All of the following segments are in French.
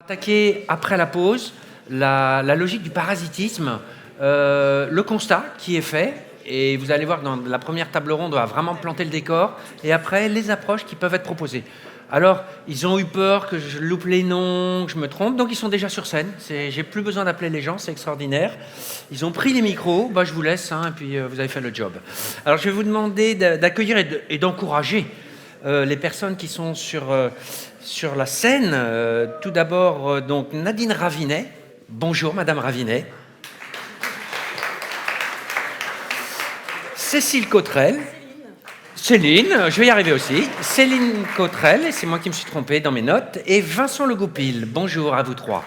Attaquer après la pause la logique du parasitisme, le constat qui est fait, et vous allez voir que dans la première table ronde, on va vraiment planter le décor, et après, les approches qui peuvent être proposées. Alors, ils ont eu peur que je loupe les noms, que je me trompe, donc ils sont déjà sur scène. J'ai plus besoin d'appeler les gens, c'est extraordinaire. Ils ont pris les micros, je vous laisse, et puis vous avez fait le job. Alors, je vais vous demander d'accueillir et d'encourager les personnes qui sont sur la scène. Tout d'abord, donc Nadine Ravinet. Bonjour, Madame Ravinet. Cécile Cottrell. Céline, je vais y arriver aussi. Céline Cottrell, et c'est moi qui me suis trompé dans mes notes. Et Vincent Le Goupil. Bonjour à vous trois.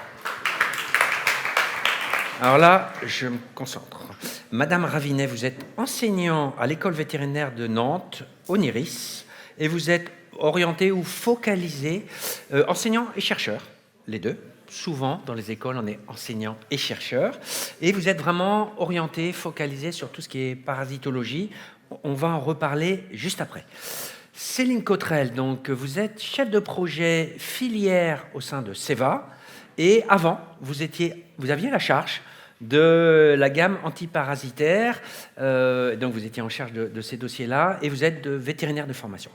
Alors là, je me concentre. Madame Ravinet, vous êtes enseignant à l'école vétérinaire de Nantes, au NIRIS, et vous êtes orienté ou focalisé, enseignant et chercheur, les deux. Souvent, dans les écoles, on est enseignant et chercheur. Et vous êtes vraiment orienté, focalisé sur tout ce qui est parasitologie. On va en reparler juste après. Céline Cottrell, donc, vous êtes chef de projet filière au sein de Seva. Et avant, vous aviez la charge de la gamme antiparasitaire. Donc, vous étiez en charge de ces dossiers-là. Et vous êtes vétérinaire de formation.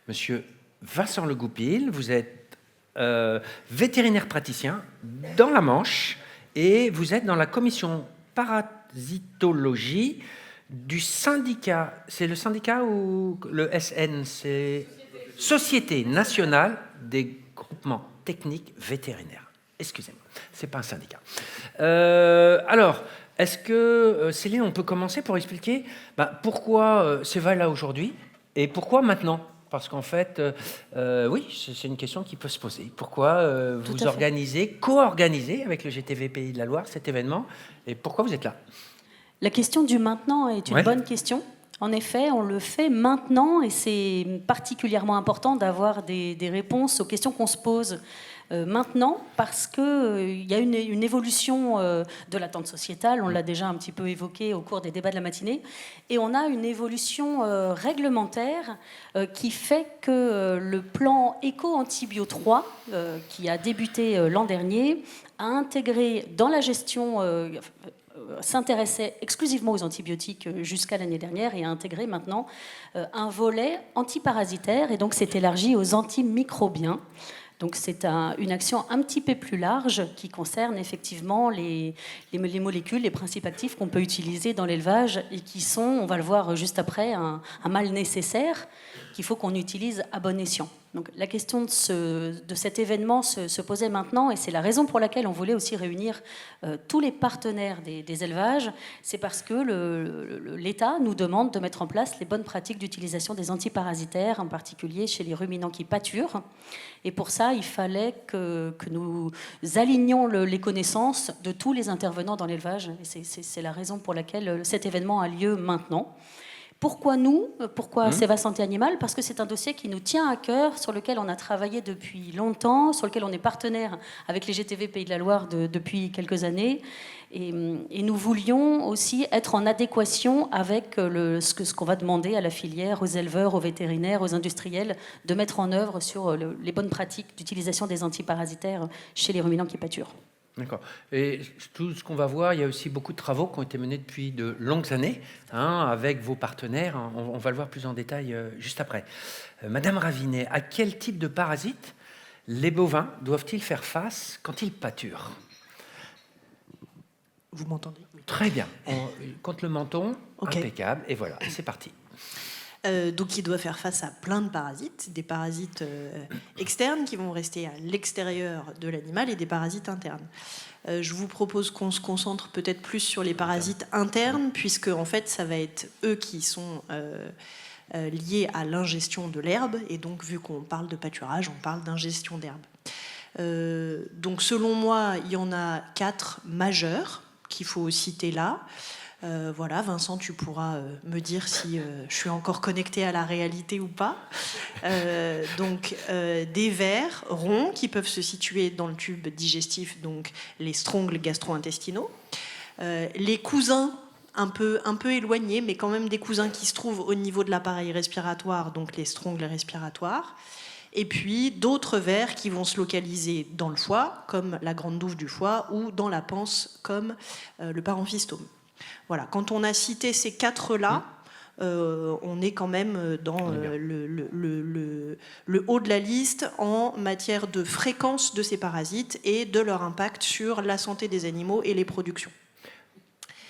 Monsieur Vincent Le Goupil, vous êtes vétérinaire praticien dans la Manche et vous êtes dans la commission parasitologie du syndicat. C'est le syndicat ou le SN? C'est Société nationale des groupements techniques vétérinaires. Excusez-moi, c'est pas un syndicat. Alors, est-ce que, Céline, on peut commencer pour expliquer pourquoi Seva est là aujourd'hui et pourquoi maintenant? Parce qu'en fait, oui, c'est une question qui peut se poser. Pourquoi vous organisez, co-organisez avec le GTV Pays de la Loire cet événement et pourquoi vous êtes là? La question du maintenant est une bonne question. En effet, on le fait maintenant et c'est particulièrement important d'avoir des réponses aux questions qu'on se pose maintenant parce qu'il y a une évolution de l'attente sociétale, on l'a déjà un petit peu évoqué au cours des débats de la matinée, et on a une évolution réglementaire qui fait que le plan Éco-Antibio 3, qui a débuté l'an dernier, a intégré dans la gestion... s'intéressait exclusivement aux antibiotiques jusqu'à l'année dernière et a intégré maintenant un volet antiparasitaire et donc s'est élargi aux antimicrobiens. Donc c'est une action un petit peu plus large qui concerne effectivement les molécules, les principes actifs qu'on peut utiliser dans l'élevage et qui sont, on va le voir juste après, un mal nécessaire qu'il faut qu'on utilise à bon escient. Donc la question de cet événement se posait maintenant et c'est la raison pour laquelle on voulait aussi réunir tous les partenaires des élevages. C'est parce que l'État nous demande de mettre en place les bonnes pratiques d'utilisation des antiparasitaires, en particulier chez les ruminants qui pâturent. Et pour ça, il fallait que nous alignions les connaissances de tous les intervenants dans l'élevage. Et c'est la raison pour laquelle cet événement a lieu maintenant. Pourquoi nous? Pourquoi Seva Santé Animale? Parce que c'est un dossier qui nous tient à cœur, sur lequel on a travaillé depuis longtemps, sur lequel on est partenaire avec les GTV Pays de la Loire depuis quelques années. Et nous voulions aussi être en adéquation avec ce qu'on va demander à la filière, aux éleveurs, aux vétérinaires, aux industriels, de mettre en œuvre sur les bonnes pratiques d'utilisation des antiparasitaires chez les ruminants qui pâturent. D'accord. Et tout ce qu'on va voir, il y a aussi beaucoup de travaux qui ont été menés depuis de longues années avec vos partenaires. On va le voir plus en détail juste après. Madame Ravinet, à quel type de parasites les bovins doivent-ils faire face quand ils pâturent? Vous m'entendez? Très bien. On compte le menton, okay. Impeccable. Et voilà, c'est parti. Donc il doit faire face à plein de parasites, des parasites externes qui vont rester à l'extérieur de l'animal et des parasites internes. Je vous propose qu'on se concentre peut-être plus sur les parasites internes, puisque en fait ça va être eux qui sont liés à l'ingestion de l'herbe, et donc vu qu'on parle de pâturage, on parle d'ingestion d'herbe. Donc selon moi, il y en a 4 majeurs qu'il faut citer là. Voilà, Vincent, tu pourras me dire si je suis encore connectée à la réalité ou pas. Donc, des vers ronds qui peuvent se situer dans le tube digestif, donc les strongles gastro-intestinaux. Les cousins un peu éloignés, mais quand même des cousins qui se trouvent au niveau de l'appareil respiratoire, donc les strongles respiratoires. Et puis d'autres vers qui vont se localiser dans le foie, comme la grande douve du foie, ou dans la panse, comme le parenphystome. Voilà. Quand on a cité ces 4-là, on est quand même dans le haut de la liste en matière de fréquence de ces parasites et de leur impact sur la santé des animaux et les productions.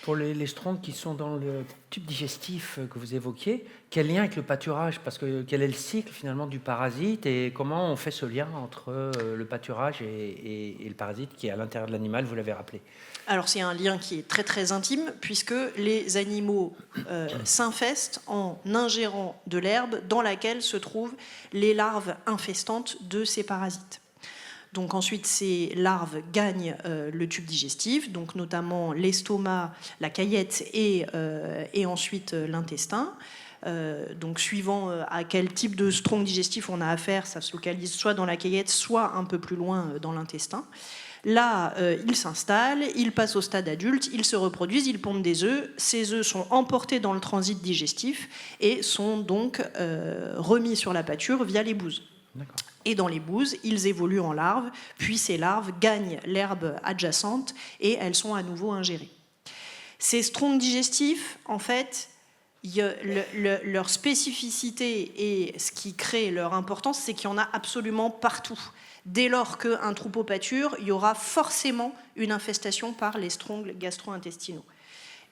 Pour les strongs qui sont dans le tube digestif que vous évoquiez, quel lien avec le pâturage? Parce que quel est le cycle finalement du parasite et comment on fait ce lien entre le pâturage et le parasite qui est à l'intérieur de l'animal, vous l'avez rappelé? Alors c'est un lien qui est très très intime puisque les animaux s'infestent en ingérant de l'herbe dans laquelle se trouvent les larves infestantes de ces parasites. Donc ensuite, ces larves gagnent le tube digestif, donc notamment l'estomac, la caillette et ensuite l'intestin. Donc suivant à quel type de strong digestif on a affaire, ça se localise soit dans la caillette, soit un peu plus loin dans l'intestin. Là, ils s'installent, ils passent au stade adulte, ils se reproduisent, ils pondent des œufs. Ces œufs sont emportés dans le transit digestif et sont donc remis sur la pâture via les bouses. D'accord. Et dans les bouses, ils évoluent en larves, puis ces larves gagnent l'herbe adjacente et elles sont à nouveau ingérées. Ces strongs digestifs, en fait, leur spécificité et ce qui crée leur importance, c'est qu'il y en a absolument partout. Dès lors qu'un troupeau pâture, il y aura forcément une infestation par les strongs gastro-intestinaux.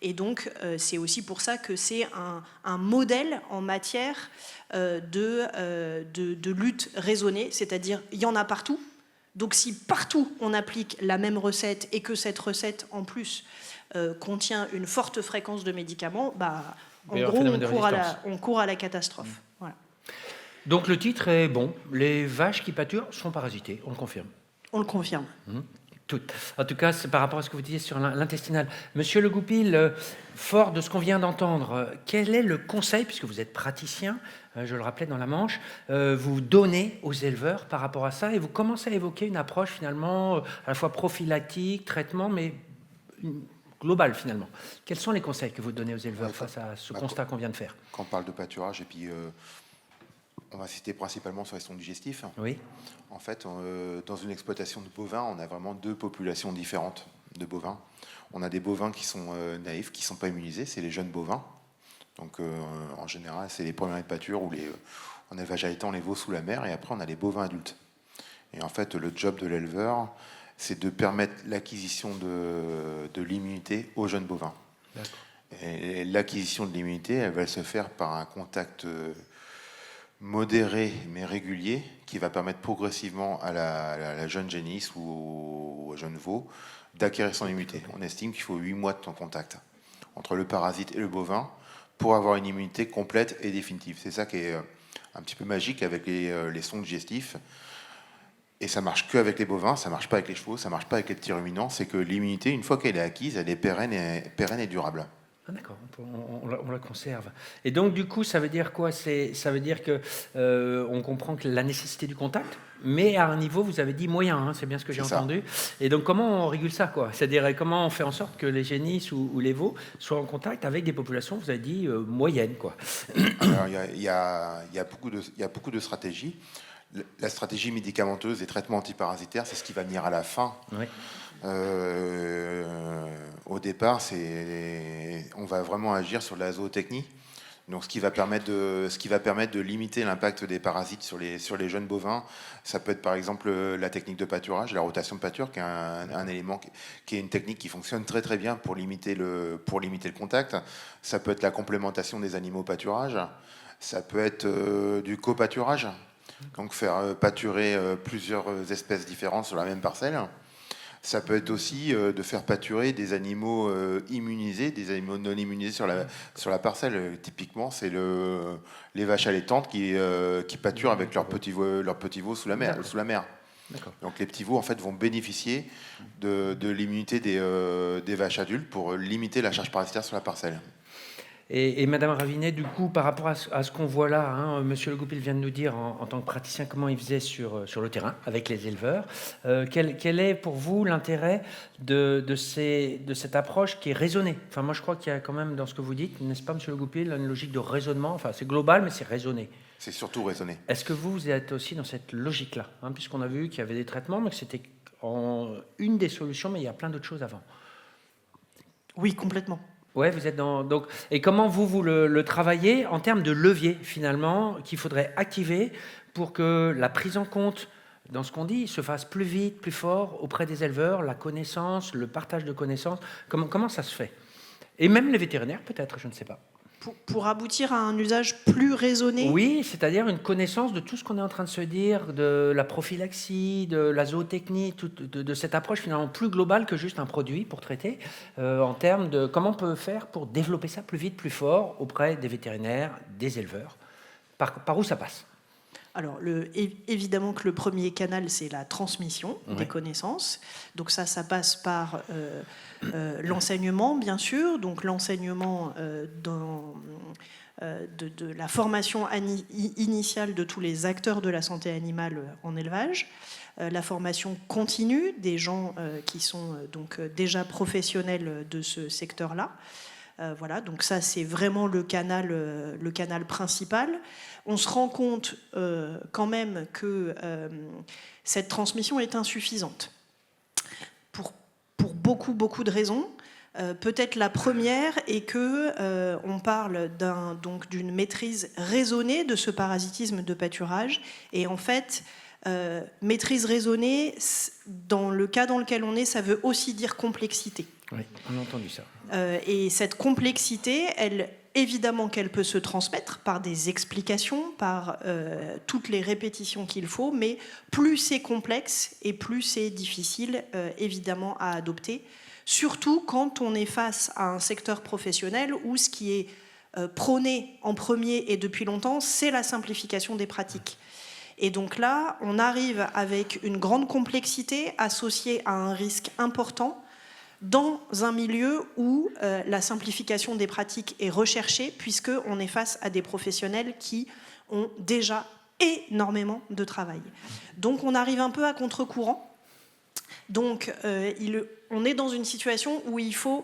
Et donc, c'est aussi pour ça que c'est un modèle en matière de lutte raisonnée, c'est-à-dire il y en a partout. Donc, si partout on applique la même recette et que cette recette, en plus, contient une forte fréquence de médicaments, en gros, on court à la catastrophe. Voilà. Donc, le titre est bon. Les vaches qui pâturent sont parasitées, on le confirme. On le confirme. Toutes. En tout cas, c'est par rapport à ce que vous disiez sur l'intestinal. Monsieur Le Goupil, fort de ce qu'on vient d'entendre, quel est le conseil, puisque vous êtes praticien, je le rappelais dans la Manche, vous donnez aux éleveurs par rapport à ça, et vous commencez à évoquer une approche finalement à la fois prophylactique, traitement, mais globale finalement. Quels sont les conseils que vous donnez aux éleveurs face à ce constat qu'on vient de faire? Quand on parle de pâturage, et puis on va citer principalement sur les strongs digestifs. Oui. En fait, dans une exploitation de bovins, on a vraiment deux populations différentes de bovins. On a des bovins qui sont naïfs, qui ne sont pas immunisés, c'est les jeunes bovins. Donc en général, c'est les premiers de pâture où en élevage allaitant, on les veaux sous la mer, et après on a les bovins adultes. Et en fait, le job de l'éleveur, c'est de permettre l'acquisition de l'immunité aux jeunes bovins. D'accord. Et l'acquisition de l'immunité, elle va se faire par un contact modéré mais régulier qui va permettre progressivement à la jeune génisse ou au jeune veau d'acquérir son immunité. On estime qu'il faut 8 mois de temps contact entre le parasite et le bovin pour avoir une immunité complète et définitive. C'est ça qui est un petit peu magique avec les strongs digestifs. Et ça marche qu'avec les bovins, ça marche pas avec les chevaux, ça marche pas avec les petits ruminants. C'est que l'immunité, une fois qu'elle est acquise, elle est pérenne et durable. Ah d'accord, on la conserve. Et donc du coup, ça veut dire quoi? Ça veut dire que on comprend que la nécessité du contact, mais à un niveau, vous avez dit moyen, hein, c'est bien ce que j'ai entendu. Et donc comment on régule ça, quoi? C'est-à-dire comment on fait en sorte que les génisses ou les veaux soient en contact avec des populations, vous avez dit moyennes, quoi? Alors il y a beaucoup de stratégies. La stratégie médicamenteuse et traitement antiparasitaire, c'est ce qui va venir à la fin. Oui. Au départ, on va vraiment agir sur la zootechnie. Donc, ce qui va permettre de limiter l'impact des parasites sur les jeunes bovins, ça peut être par exemple la technique de pâturage, la rotation de pâture, qui est un élément qui est une technique qui fonctionne très très bien pour limiter le contact. Ça peut être la complémentation des animaux au pâturage. Ça peut être du copâturage. Donc faire pâturer plusieurs espèces différentes sur la même parcelle. Ça peut être aussi de faire pâturer des animaux immunisés, des animaux non immunisés sur la parcelle. Typiquement, c'est les vaches allaitantes qui pâturent avec leurs petits veaux sous la mer. D'accord. Donc les petits veaux en fait vont bénéficier de l'immunité des vaches adultes pour limiter la charge parasitaire sur la parcelle. Et Madame Ravinet, du coup, par rapport à ce qu'on voit là, hein, Monsieur Le Goupil vient de nous dire en tant que praticien comment il faisait sur le terrain avec les éleveurs. Quel est pour vous l'intérêt de cette approche qui est raisonnée? Enfin, moi, je crois qu'il y a quand même dans ce que vous dites, n'est-ce pas, Monsieur Le Goupil, une logique de raisonnement. Enfin, c'est global, mais c'est raisonné. C'est surtout raisonné. Est-ce que vous êtes aussi dans cette logique-là, hein, puisqu'on a vu qu'il y avait des traitements, mais que c'était une des solutions, mais il y a plein d'autres choses avant? Oui, complètement. Ouais, vous êtes dans. Donc, et comment vous le travaillez en termes de levier, finalement, qu'il faudrait activer pour que la prise en compte dans ce qu'on dit se fasse plus vite, plus fort auprès des éleveurs, la connaissance, le partage de connaissances? Comment ça se fait? Et même les vétérinaires, peut-être, je ne sais pas. Pour aboutir à un usage plus raisonné. Oui, c'est-à-dire une connaissance de tout ce qu'on est en train de se dire, de la prophylaxie, de la zootechnie, de cette approche finalement plus globale que juste un produit pour traiter, en termes de comment on peut faire pour développer ça plus vite, plus fort auprès des vétérinaires, des éleveurs. Par où ça passe? Alors, évidemment que le premier canal, c'est la transmission des connaissances. Donc ça passe par l'enseignement, bien sûr. Donc l'enseignement de la formation initiale de tous les acteurs de la santé animale en élevage. La formation continue des gens qui sont donc déjà professionnels de ce secteur-là. Voilà, donc ça c'est vraiment le canal principal. On se rend compte quand même que cette transmission est insuffisante pour beaucoup de raisons. Peut-être la première est que on parle d'une maîtrise raisonnée de ce parasitisme de pâturage, et en fait maîtrise raisonnée, dans le cas dans lequel on est, ça veut aussi dire complexité. Oui, on a entendu ça. Et cette complexité, évidemment qu'elle peut se transmettre par des explications, par toutes les répétitions qu'il faut, mais plus c'est complexe et plus c'est difficile, évidemment, à adopter, surtout quand on est face à un secteur professionnel où ce qui est prôné en premier et depuis longtemps, c'est la simplification des pratiques. Et donc là, on arrive avec une grande complexité associée à un risque important, dans un milieu où la simplification des pratiques est recherchée, puisqu'on est face à des professionnels qui ont déjà énormément de travail. Donc on arrive un peu à contre-courant. Donc on est dans une situation où il faut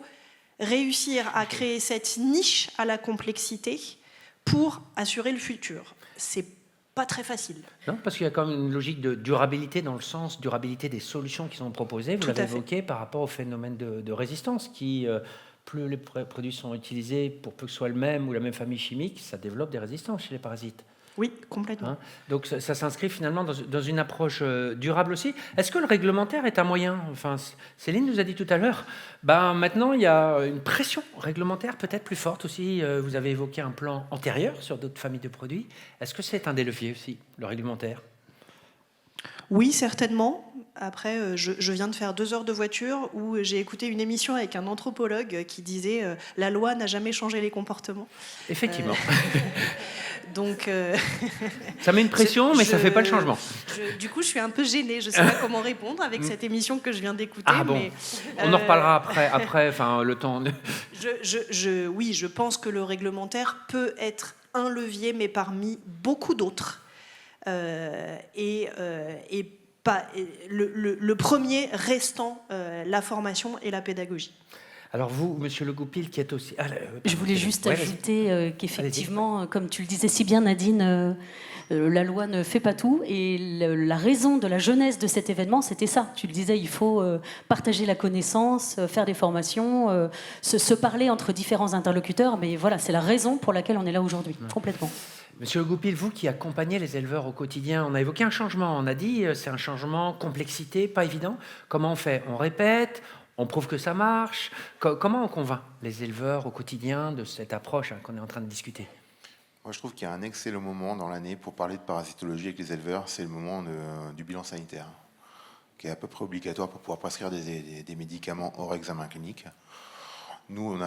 réussir à créer cette niche à la complexité pour assurer le futur. C'est pas très facile. Non, parce qu'il y a quand même une logique de durabilité dans le sens durabilité des solutions qui sont proposées. Vous l'avez évoqué par rapport au phénomène de résistance qui, plus les produits sont utilisés pour peu que ce soit le même ou la même famille chimique, ça développe des résistances chez les parasites. Oui, complètement. Hein, donc ça s'inscrit finalement dans une approche durable aussi. Est-ce que le réglementaire est un moyen? Enfin, Céline nous a dit tout à l'heure, maintenant il y a une pression réglementaire peut-être plus forte aussi. Vous avez évoqué un plan antérieur sur d'autres familles de produits. Est-ce que c'est un des leviers aussi, le réglementaire? Oui, certainement. Après, je viens de faire 2 heures de voiture où j'ai écouté une émission avec un anthropologue qui disait « La loi n'a jamais changé les comportements ». Effectivement. Donc, ça met une pression, mais ça ne fait pas le changement. Du coup, je suis un peu gênée. Je ne sais pas comment répondre avec cette émission que je viens d'écouter. Ah bon, mais, on en reparlera après le temps. Oui, je pense que le réglementaire peut être un levier, mais parmi beaucoup d'autres. Le premier restant la formation et la pédagogie. Alors vous, Monsieur Le Goupil, qui êtes aussi... Je voulais juste ajouter qu'effectivement, comme tu le disais si bien Nadine, la loi ne fait pas tout, et la raison de la jeunesse de cet événement, c'était ça. Tu le disais, il faut partager la connaissance, faire des formations, se parler entre différents interlocuteurs, mais voilà, c'est la raison pour laquelle on est là aujourd'hui, complètement. Monsieur Le Goupil, vous qui accompagnez les éleveurs au quotidien, on a évoqué un changement, on a dit c'est un changement, complexité, pas évident. Comment on fait? On répète, on prouve que ça marche. Comment on convainc les éleveurs au quotidien de cette approche qu'on est en train de discuter? Moi, je trouve qu'il y a un excellent moment dans l'année pour parler de parasitologie avec les éleveurs, c'est le moment du bilan sanitaire, qui est à peu près obligatoire pour pouvoir prescrire des médicaments hors examen clinique. Nous,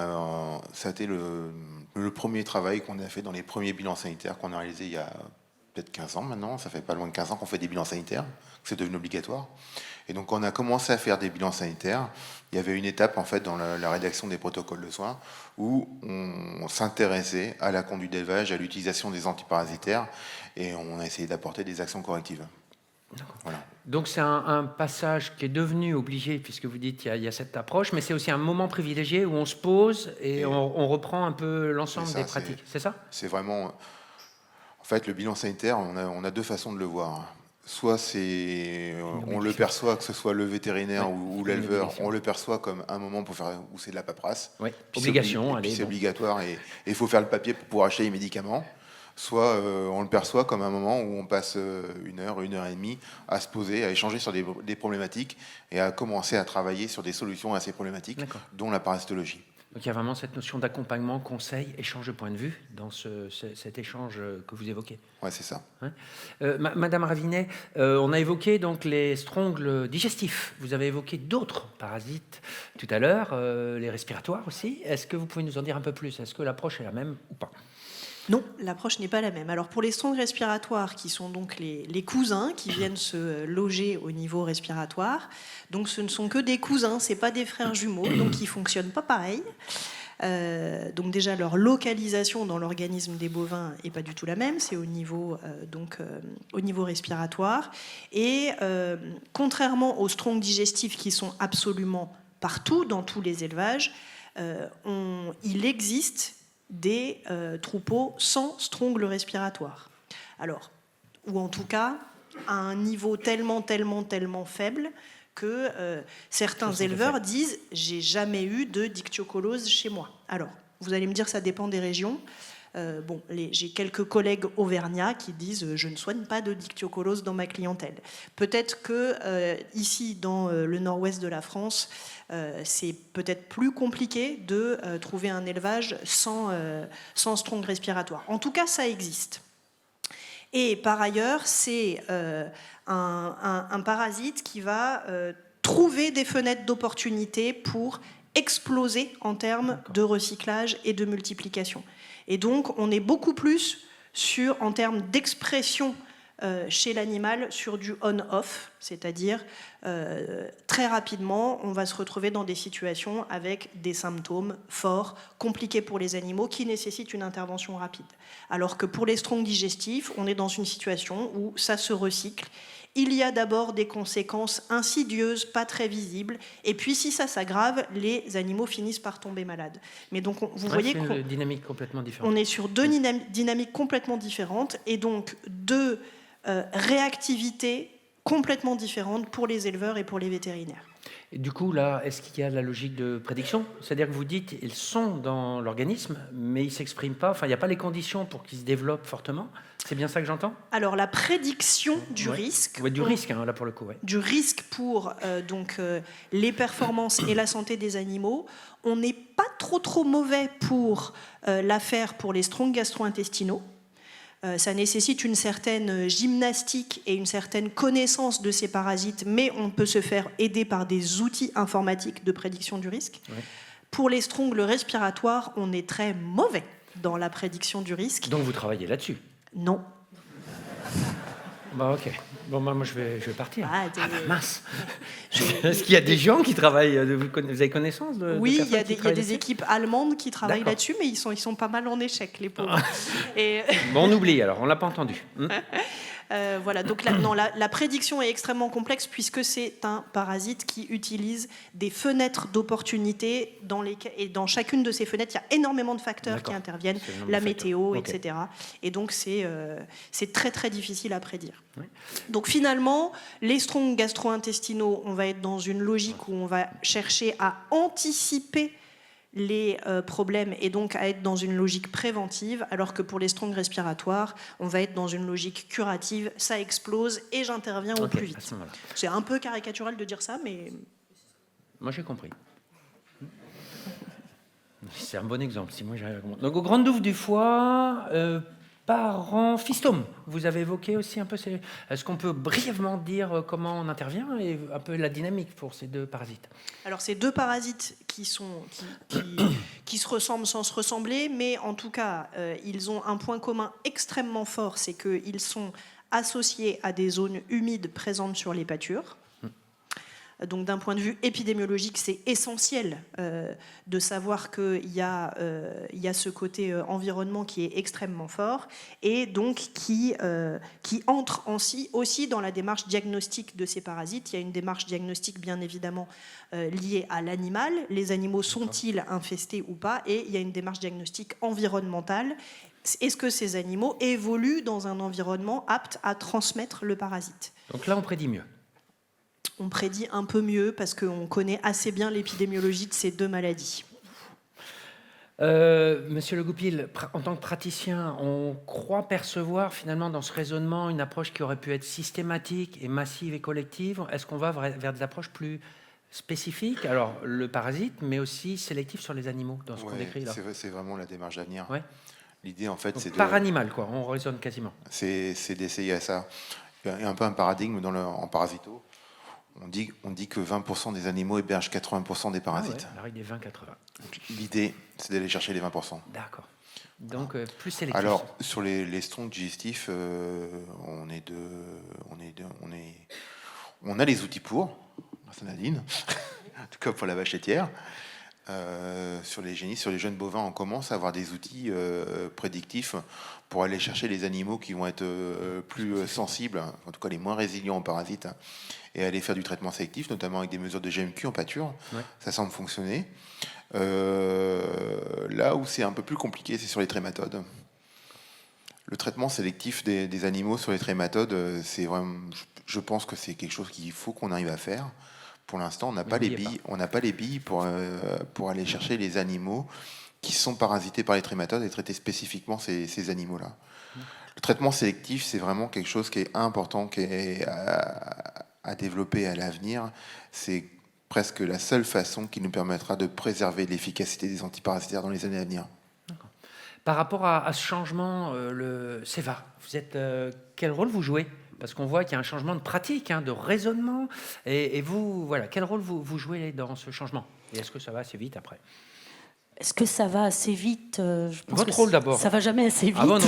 ça a été le premier travail qu'on a fait dans les premiers bilans sanitaires qu'on a réalisé il y a peut-être 15 ans maintenant, ça fait pas loin de 15 ans qu'on fait des bilans sanitaires, que c'est devenu obligatoire. Et donc on a commencé à faire des bilans sanitaires. Il y avait une étape en fait dans la rédaction des protocoles de soins où on s'intéressait à la conduite d'élevage, à l'utilisation des antiparasitaires, et on a essayé d'apporter des actions correctives. Voilà. Donc c'est un passage qui est devenu obligé, puisque vous dites qu'il y a cette approche, mais c'est aussi un moment privilégié où on se pose et on reprend un peu l'ensemble des pratiques. C'est ça ? C'est vraiment... En fait, le bilan sanitaire, on a deux façons de le voir. Soit on le perçoit, que ce soit le vétérinaire ou l'éleveur, on le perçoit comme un moment pour faire, où c'est de la paperasse. Oui, obligation. C'est obligatoire et il faut faire le papier pour pouvoir acheter les médicaments. Soit on le perçoit comme un moment où on passe 1 heure et demie à se poser, à échanger sur des problématiques et à commencer à travailler sur des solutions à ces problématiques, dont la parasitologie. Donc il y a vraiment cette notion d'accompagnement, conseil, échange de points de vue dans cet échange que vous évoquez. Oui, c'est ça. Hein Madame Ravinet, on a évoqué donc les strongles digestifs. Vous avez évoqué d'autres parasites tout à l'heure, les respiratoires aussi. Est-ce que vous pouvez nous en dire un peu plus ? Est-ce que l'approche est la même ou pas ? Non, l'approche n'est pas la même. Alors pour les strongles respiratoires, qui sont donc les cousins qui viennent se loger au niveau respiratoire, donc ce ne sont que des cousins, c'est pas des frères jumeaux, donc ils fonctionnent pas pareil. Donc déjà leur localisation dans l'organisme des bovins est pas du tout la même, c'est au niveau respiratoire. Et contrairement aux strongles digestifs qui sont absolument partout dans tous les élevages, il existe des troupeaux sans strongles respiratoires. Alors, ou en tout cas, à un niveau tellement faible que certains éleveurs disent « j'ai jamais eu de dictiocolose chez moi ». Alors, vous allez me dire que ça dépend des régions. J'ai quelques collègues auvergnats qui disent « je ne soigne pas de dictiocolose dans ma clientèle ». Peut-être que ici, dans le nord-ouest de la France, c'est peut-être plus compliqué de trouver un élevage sans strong respiratoire. En tout cas, ça existe. Et par ailleurs, c'est un parasite qui va trouver des fenêtres d'opportunité pour exploser en termes de recyclage et de multiplication. Et donc, on est beaucoup plus en termes d'expression chez l'animal, sur du on-off, c'est-à-dire très rapidement, on va se retrouver dans des situations avec des symptômes forts, compliqués pour les animaux, qui nécessitent une intervention rapide. Alors que pour les strong digestifs, on est dans une situation où ça se recycle. Il y a d'abord des conséquences insidieuses, pas très visibles, et puis si ça s'aggrave, les animaux finissent par tomber malades. Mais donc, vous voyez qu'on une dynamique complètement différente. On est sur deux dynamiques complètement différentes, et donc deux réactivités complètement différentes pour les éleveurs et pour les vétérinaires. Et du coup, là, est-ce qu'il y a la logique de prédiction ? C'est-à-dire que vous dites ils sont dans l'organisme, mais ils ne s'expriment pas, enfin, il n'y a pas les conditions pour qu'ils se développent fortement. C'est bien ça que j'entends ? Alors, la prédiction du risque... Oui, du risque, hein, là, pour le coup. Ouais. Du risque pour les performances et la santé des animaux. On n'est pas trop mauvais pour la faire pour les strong gastro-intestinaux. Ça nécessite une certaine gymnastique et une certaine connaissance de ces parasites, mais on peut se faire aider par des outils informatiques de prédiction du risque. Ouais. Pour les strongles respiratoires, on est très mauvais dans la prédiction du risque. Donc vous travaillez là-dessus ? Non. Bah ok. Bon, moi je vais partir. Mince. Est-ce qu'il y a des gens qui travaillent ? Vous avez connaissance de Oui, il y a des équipes allemandes qui travaillent là-dessus, mais ils sont pas mal en échec, les pauvres. Bon, on oublie alors, on l'a pas entendu. Voilà, donc la prédiction est extrêmement complexe puisque c'est un parasite qui utilise des fenêtres d'opportunité et dans chacune de ces fenêtres, il y a énormément de facteurs qui interviennent, la météo, etc. Et donc c'est très très difficile à prédire. Oui. Donc finalement, les strong gastro-intestinaux, on va être dans une logique où on va chercher à anticiper les problèmes et donc à être dans une logique préventive, alors que pour les strong respiratoires, on va être dans une logique curative, ça explose et j'interviens au plus vite. C'est un peu caricatural de dire ça, mais... Moi j'ai compris. C'est un bon exemple. Donc au Grand Douve du Foie, Paremphystome, vous avez évoqué aussi un peu. Est-ce qu'on peut brièvement dire comment on intervient et un peu la dynamique pour ces deux parasites? Alors, c'est deux parasites qui se ressemblent sans se ressembler, mais en tout cas, ils ont un point commun extrêmement fort, c'est qu'ils sont associés à des zones humides présentes sur les pâtures. Donc d'un point de vue épidémiologique, c'est essentiel de savoir qu'il y a ce côté environnement qui est extrêmement fort et donc qui entre aussi dans la démarche diagnostique de ces parasites. Il y a une démarche diagnostique bien évidemment liée à l'animal. Les animaux sont-ils infestés ou pas? Et il y a une démarche diagnostique environnementale. Est-ce que ces animaux évoluent dans un environnement apte à transmettre le parasite? Donc là, on prédit mieux. On prédit un peu mieux parce qu'on connaît assez bien l'épidémiologie de ces deux maladies. Monsieur Le Goupil, en tant que praticien, on croit percevoir finalement dans ce raisonnement une approche qui aurait pu être systématique et massive et collective. Est-ce qu'on va vers des approches plus spécifiques, alors le parasite, mais aussi sélectif sur les animaux dans ce qu'on décrit là? C'est vraiment la démarche d'avenir. Ouais. L'idée en fait, c'est par animal, quoi. On raisonne quasiment. C'est d'essayer à ça. Il y a un peu un paradigme en parasito. On dit que 20% des animaux hébergent 80% des parasites. Ah ouais, la règle des 20-80. L'idée, c'est d'aller chercher les 20%. D'accord. Donc, plus sélectif. Alors, sur les stroncs digestifs, on a les outils pour, grâce à Nadine, en tout cas pour la vache laitière. Sur les génisses, sur les jeunes bovins, on commence à avoir des outils prédictifs pour aller chercher les animaux qui vont être plus sensibles, en tout cas les moins résilients aux parasites, et aller faire du traitement sélectif, notamment avec des mesures de GMQ en pâture. Ouais. Ça semble fonctionner. Là où c'est un peu plus compliqué, c'est sur les trématodes. Le traitement sélectif des animaux sur les trématodes, c'est vraiment, je pense que c'est quelque chose qu'il faut qu'on arrive à faire. Pour l'instant, on n'a pas les billes pour aller chercher les animaux qui sont parasités par les trématodes et traiter spécifiquement ces animaux-là. Le traitement sélectif, c'est vraiment quelque chose qui est important, qui est à développer à l'avenir. C'est presque la seule façon qui nous permettra de préserver l'efficacité des antiparasitaires dans les années à venir. D'accord. Par rapport à ce changement, le CEVA, quel rôle vous jouez? Parce qu'on voit qu'il y a un changement de pratique, de raisonnement. Et vous, voilà, quel rôle vous jouez dans ce changement? Et est-ce que ça va assez vite après? Est-ce que ça va assez vite? Je pense Votre rôle d'abord. Ça va jamais assez vite. Ah bon,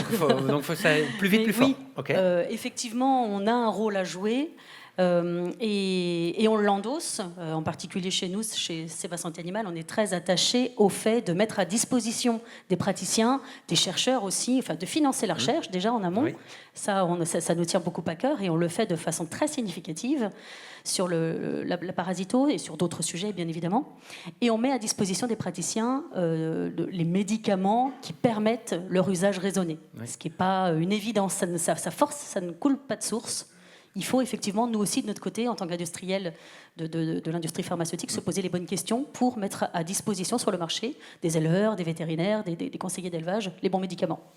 donc faut ça plus vite, plus fort. Oui, okay. Effectivement, on a un rôle à jouer. Et on l'endosse, en particulier chez nous, chez CEVA Santé Animale, on est très attaché au fait de mettre à disposition des praticiens, des chercheurs aussi, enfin de financer la recherche déjà en amont. Oui. Ça nous tient beaucoup à cœur et on le fait de façon très significative sur la parasito et sur d'autres sujets bien évidemment. Et on met à disposition des praticiens les médicaments qui permettent leur usage raisonné, ce qui n'est pas une évidence, ça ne coule pas de source. Il faut effectivement, nous aussi, de notre côté, en tant qu'industriels de l'industrie pharmaceutique, se poser les bonnes questions pour mettre à disposition sur le marché des éleveurs, des vétérinaires, des conseillers d'élevage, les bons médicaments.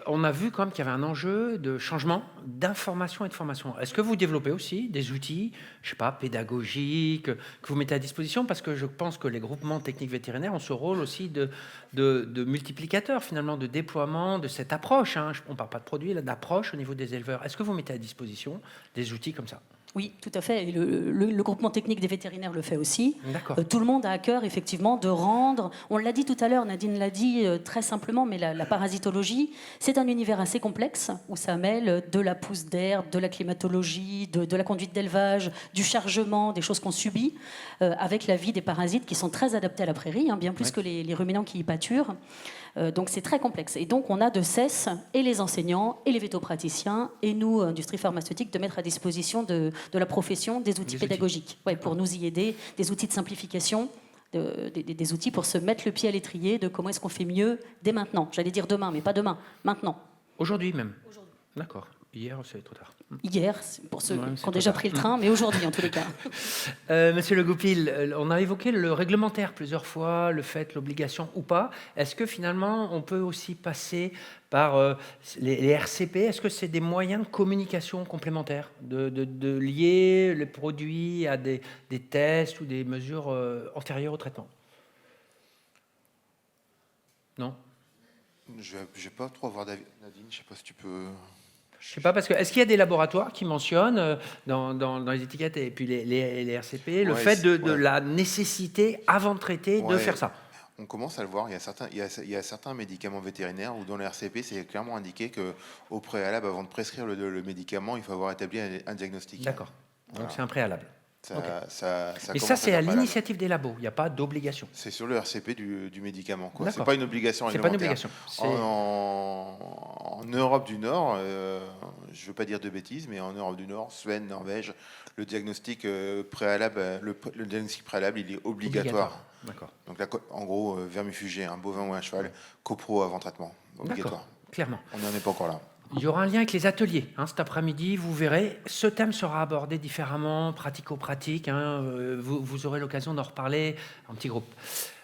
On a vu quand même qu'il y avait un enjeu de changement d'information et de formation. Est-ce que vous développez aussi des outils, je sais pas, pédagogiques, que vous mettez à disposition? Parce que je pense que les groupements techniques vétérinaires ont ce rôle aussi de multiplicateur, finalement, de déploiement de cette approche. On ne parle pas de produits, là, d'approche au niveau des éleveurs. Est-ce que vous mettez à disposition des outils comme ça? Oui, tout à fait. Et le groupement technique des vétérinaires le fait aussi. D'accord. Tout le monde a à cœur, effectivement, de rendre... On l'a dit tout à l'heure, Nadine l'a dit très simplement, mais la parasitologie, c'est un univers assez complexe où ça mêle de la pousse d'herbe, de la climatologie, de la conduite d'élevage, du chargement, des choses qu'on subit, avec la vie des parasites qui sont très adaptés à la prairie, bien plus que les ruminants qui y pâturent. Donc c'est très complexe. Et donc on a de cesse, et les enseignants, et les vétopraticiens, et nous, industrie pharmaceutique, de mettre à disposition de la profession des outils pédagogiques, pour nous y aider, des outils de simplification, des outils pour se mettre le pied à l'étrier de comment est-ce qu'on fait mieux dès maintenant. J'allais dire demain, mais pas demain, maintenant. Aujourd'hui même. D'accord. Hier, c'est trop tard. Hier, pour ceux qui ont déjà pris le train, mais aujourd'hui en tous les cas. Monsieur Le Goupil, on a évoqué le réglementaire plusieurs fois, le fait, l'obligation ou pas. Est-ce que finalement, on peut aussi passer par les RCP? Est-ce que c'est des moyens de communication complémentaires, de lier les produits à des tests ou des mesures antérieures au traitement? Non? Je vais pas trop avoir Nadine, je sais pas si tu peux... Je sais pas, parce que est-ce qu'il y a des laboratoires qui mentionnent dans les étiquettes et puis les RCP le fait de la nécessité, avant de traiter, de faire ça? On commence à le voir. Il y a certains médicaments vétérinaires où dans le RCP, c'est clairement indiqué qu'au préalable, avant de prescrire le médicament, il faut avoir établi un diagnostic. D'accord. Donc c'est un préalable. Et ça, c'est à l'initiative des labos. Il n'y a pas d'obligation. C'est sur le RCP du médicament. Ce n'est pas une obligation réglementaire. C'est pas une obligation. En Europe du Nord, je ne veux pas dire de bêtises, mais en Europe du Nord, Suède, Norvège, le diagnostic préalable, il est obligatoire. D'accord. Donc là, en gros, vermifugé, un bovin ou un cheval, copro avant traitement, obligatoire. Clairement. On n'en est pas encore là. Il y aura un lien avec les ateliers. Cet après-midi, vous verrez, ce thème sera abordé différemment, pratico-pratique. Vous aurez l'occasion d'en reparler en petit groupe.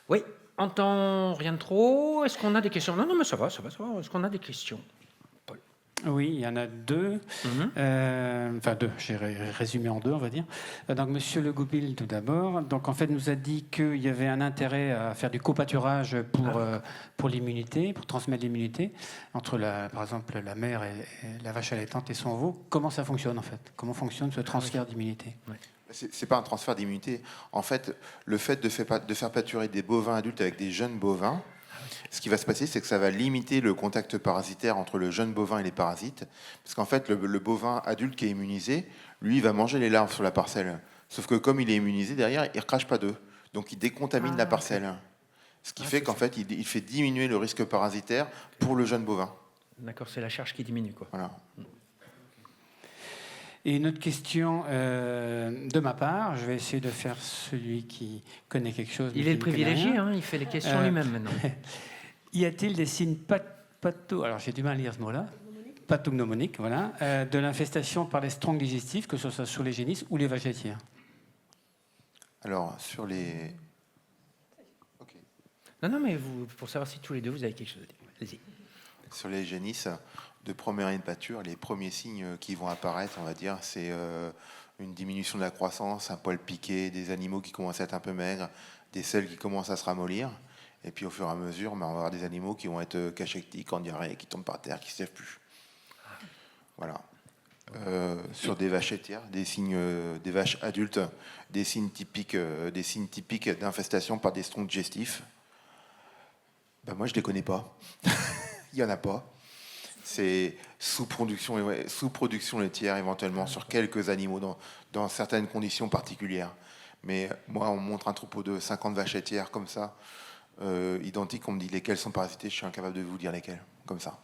Oui, en temps, rien de trop. Est-ce qu'on a des questions? Non, mais ça va. Est-ce qu'on a des questions? Paul? Oui, il y en a deux. Enfin, deux, j'ai résumé en deux, on va dire. Donc, Monsieur Le Goupil, tout d'abord. Donc, en fait, nous a dit qu'il y avait un intérêt à faire du copâturage pour l'immunité, pour transmettre l'immunité entre, par exemple, la mère et la vache allaitante et son veau. Comment ça fonctionne, en fait? Comment fonctionne ce transfert d'immunité? C'est pas un transfert d'immunité. En fait, le fait de faire pâturer des bovins adultes avec des jeunes bovins, ce qui va se passer, c'est que ça va limiter le contact parasitaire entre le jeune bovin et les parasites. Parce qu'en fait, le bovin adulte qui est immunisé, lui, il va manger les larves sur la parcelle. Sauf que comme il est immunisé, derrière, il ne recrache pas d'œufs. Donc, il décontamine la parcelle. Ce qui fait qu'en fait, il fait diminuer le risque parasitaire pour le jeune bovin. D'accord, c'est la charge qui diminue, quoi. Voilà. Et une autre question de ma part, je vais essayer de faire celui qui connaît quelque chose. Il est le privilégié, il fait les questions lui-même maintenant. Y a-t-il des signes alors j'ai du mal à lire ce mot-là, pathognomoniques, voilà, de l'infestation par les strongs digestifs, que ce soit sur les génisses ou les vaches laitières? Alors, sur les... Okay. Non, mais pour savoir si tous les deux, vous avez quelque chose à dire. Allez-y. Sur les génisses de première année de pâture, les premiers signes qui vont apparaître, on va dire, c'est une diminution de la croissance, un poil piqué, des animaux qui commencent à être un peu maigres, des selles qui commencent à se ramollir. Et puis au fur et à mesure, on va avoir des animaux qui vont être cachectiques, en diarrhée, qui tombent par terre, qui ne se lèvent plus. Voilà. Sur des vaches laitières, des signes des vaches adultes, des signes typiques d'infestation par des strongs digestifs. Moi, je ne les connais pas. Il n'y en a pas. C'est sous-production laitière, éventuellement, sur quelques animaux, dans certaines conditions particulières. Mais moi, on me montre un troupeau de 50 vaches laitières comme ça, identiques, on me dit lesquelles sont parasitées, je suis incapable de vous dire lesquelles, comme ça.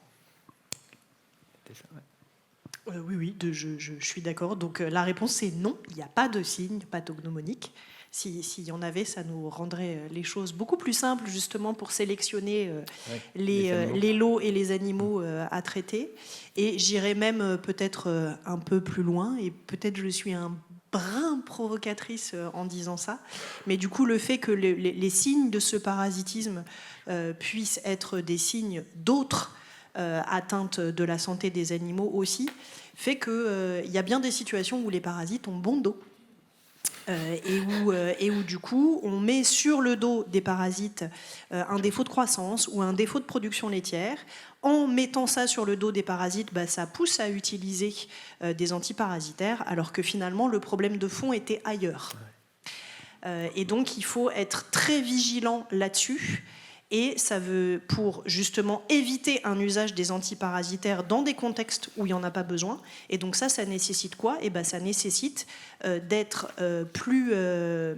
Oui, je suis d'accord. Donc la réponse, c'est non, il n'y a pas de signe pathognomonique. S'il y en avait, ça nous rendrait les choses beaucoup plus simples, justement, pour sélectionner les lots et les animaux à traiter. Et j'irais même peut-être un peu plus loin, et peut-être je suis un brin provocatrice en disant ça, mais du coup, le fait que les signes de ce parasitisme puissent être des signes d'autres atteintes de la santé des animaux aussi, fait qu'il y a bien des situations où les parasites ont bon dos. Et où du coup on met sur le dos des parasites un défaut de croissance ou un défaut de production laitière. En mettant ça sur le dos des parasites, ça pousse à utiliser des antiparasitaires, alors que finalement le problème de fond était ailleurs. Et donc il faut être très vigilant là-dessus. Et ça veut, pour justement éviter un usage des antiparasitaires dans des contextes où il n'y en a pas besoin. Et donc ça nécessite quoi? Ça nécessite d'être de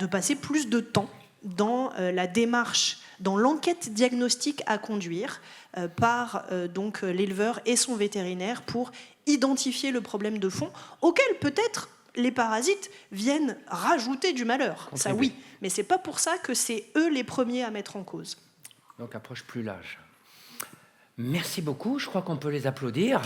passer plus de temps dans la démarche, dans l'enquête diagnostique à conduire par donc l'éleveur et son vétérinaire pour identifier le problème de fond, auquel peut-être les parasites viennent rajouter du malheur. Ça oui, mais c'est pas pour ça que c'est eux les premiers à mettre en cause. Donc approche plus large. Merci beaucoup, je crois qu'on peut les applaudir.